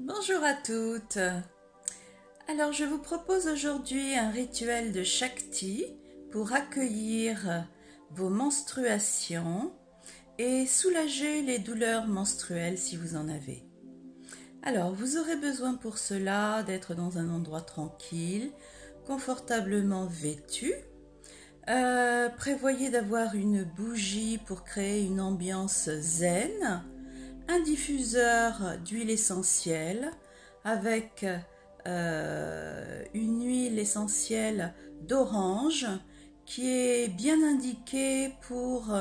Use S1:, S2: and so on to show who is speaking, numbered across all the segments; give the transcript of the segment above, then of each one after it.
S1: Bonjour à toutes. Alors je vous propose aujourd'hui un rituel de Shakti pour accueillir vos menstruations et soulager les douleurs menstruelles si vous en avez. Alors vous aurez besoin pour cela d'être dans un endroit tranquille, confortablement vêtu. Prévoyez d'avoir une bougie pour créer une ambiance zen, un diffuseur d'huile essentielle avec une huile essentielle d'orange qui est bien indiquée pour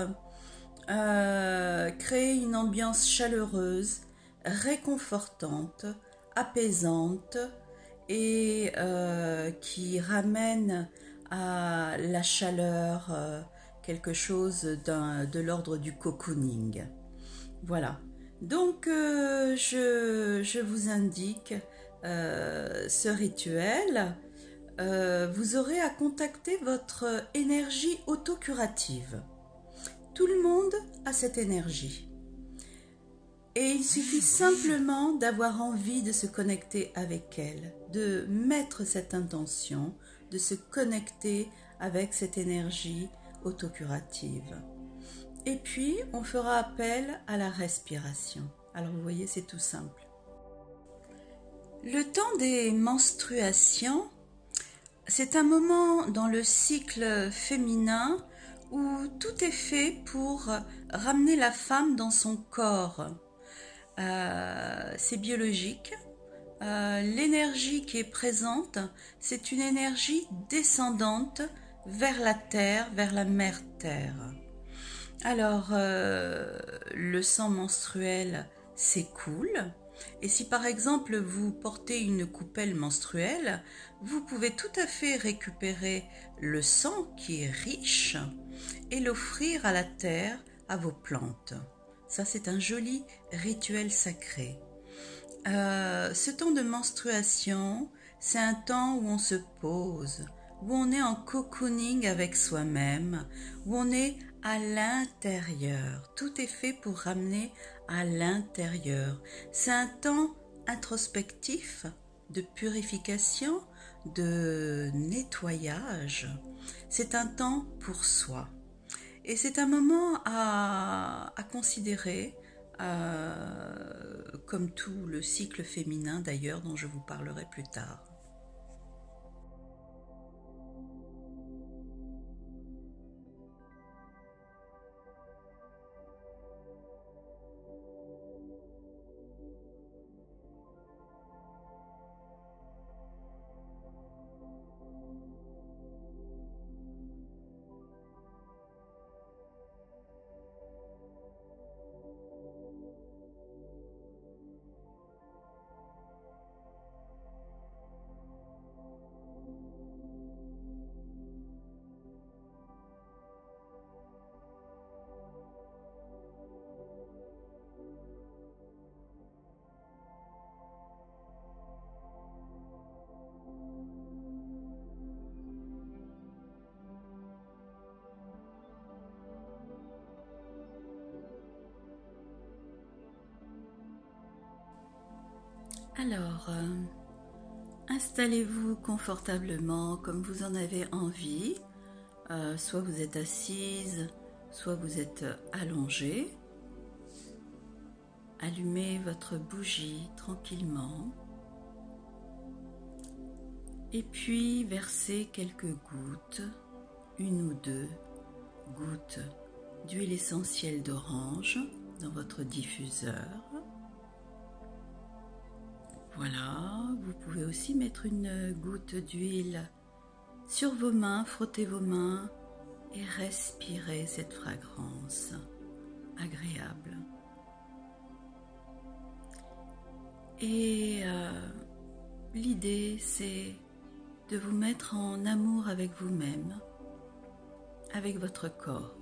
S1: créer une ambiance chaleureuse, réconfortante, apaisante et qui ramène à la chaleur quelque chose de l'ordre du cocooning. Voilà. Donc je vous indique ce rituel. Vous aurez à contacter votre énergie autocurative. Tout le monde a cette énergie. Et il suffit simplement d'avoir envie de se connecter avec elle, de mettre cette intention, de se connecter avec cette énergie autocurative. Et puis, on fera appel à la respiration. Alors, vous voyez, c'est tout simple. Le temps des menstruations, c'est un moment dans le cycle féminin où tout est fait pour ramener la femme dans son corps. C'est biologique. L'énergie qui est présente, c'est une énergie descendante vers la terre, vers la mère terre. Alors, le sang menstruel s'écoule et si par exemple vous portez une coupelle menstruelle, vous pouvez tout à fait récupérer le sang qui est riche et l'offrir à la terre, à vos plantes. Ça, c'est un joli rituel sacré. Ce temps de menstruation, c'est un temps où on se pose, où on est en cocooning avec soi-même, où on est à l'intérieur. Tout est fait pour ramener à l'intérieur. C'est un temps introspectif, de purification, de nettoyage. C'est un temps pour soi. Et c'est un moment à considérer, comme tout le cycle féminin d'ailleurs, dont je vous parlerai plus tard. Alors, installez-vous confortablement comme vous en avez envie. Soit vous êtes assise, soit vous êtes allongée. Allumez votre bougie tranquillement. Et puis versez quelques gouttes, une ou deux gouttes d'huile essentielle d'orange dans votre diffuseur. Voilà, vous pouvez aussi mettre une goutte d'huile sur vos mains, frottez vos mains et respirez cette fragrance agréable. Et l'idée, c'est de vous mettre en amour avec vous-même, avec votre corps.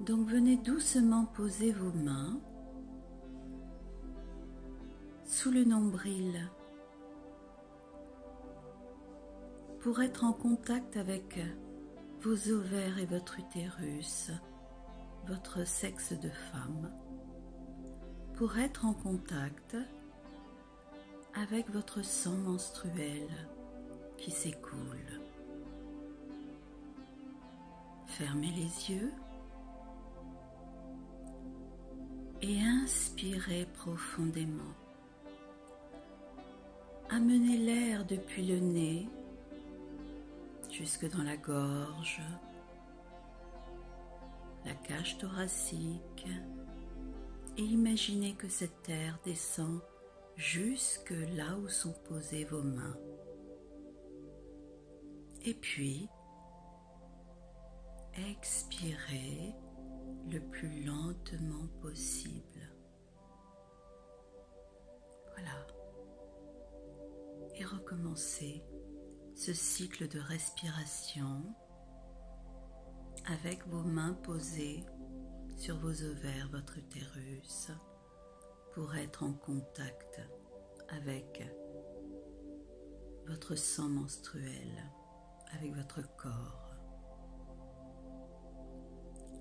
S1: Donc venez doucement poser vos mains sous le nombril pour être en contact avec vos ovaires et votre utérus, votre sexe de femme, pour être en contact avec votre sang menstruel qui s'écoule. Fermez les yeux et inspirez profondément. Amenez l'air depuis le nez jusque dans la gorge, la cage thoracique, et imaginez que cet air descend jusque là où sont posées vos mains. Et puis, expirez le plus lentement possible. Voilà. Et recommencez ce cycle de respiration avec vos mains posées sur vos ovaires, votre utérus, pour être en contact avec votre sang menstruel, avec votre corps.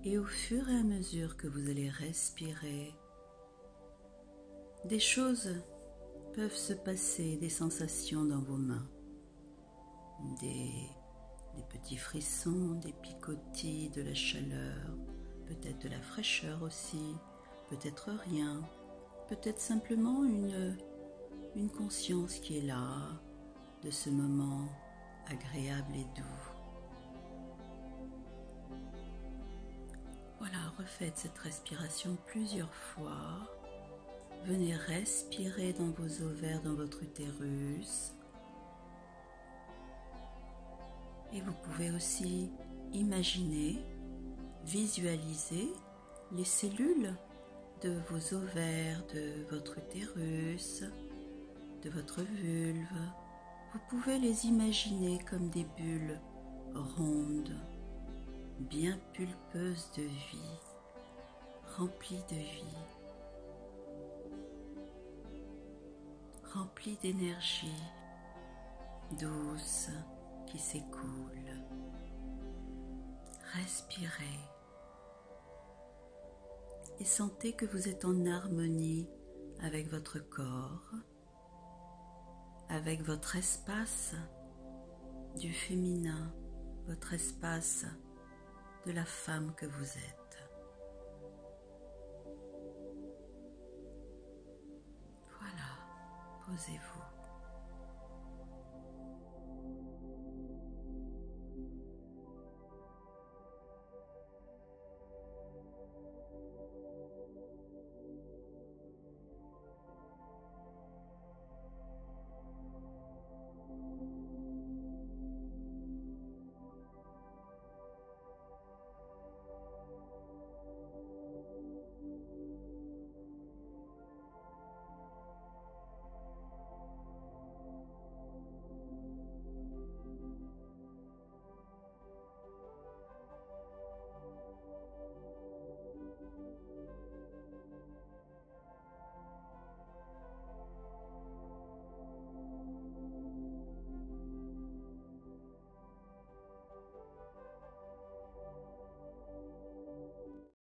S1: Et au fur et à mesure que vous allez respirer, des choses peuvent se passer, des sensations dans vos mains, des petits frissons, des picotis, de la chaleur, peut-être de la fraîcheur aussi, peut-être rien, peut-être simplement une conscience qui est là, de ce moment agréable et doux. Voilà, refaites cette respiration plusieurs fois. Venez respirer dans vos ovaires, dans votre utérus. Et vous pouvez aussi imaginer, visualiser les cellules de vos ovaires, de votre utérus, de votre vulve. Vous pouvez les imaginer comme des bulles rondes, bien pulpeuses de vie, remplies de vie, remplies d'énergie douce qui s'écoule. Respirez et sentez que vous êtes en harmonie avec votre corps, avec votre espace du féminin, votre espace de la femme que vous êtes. Voilà, posez-vous.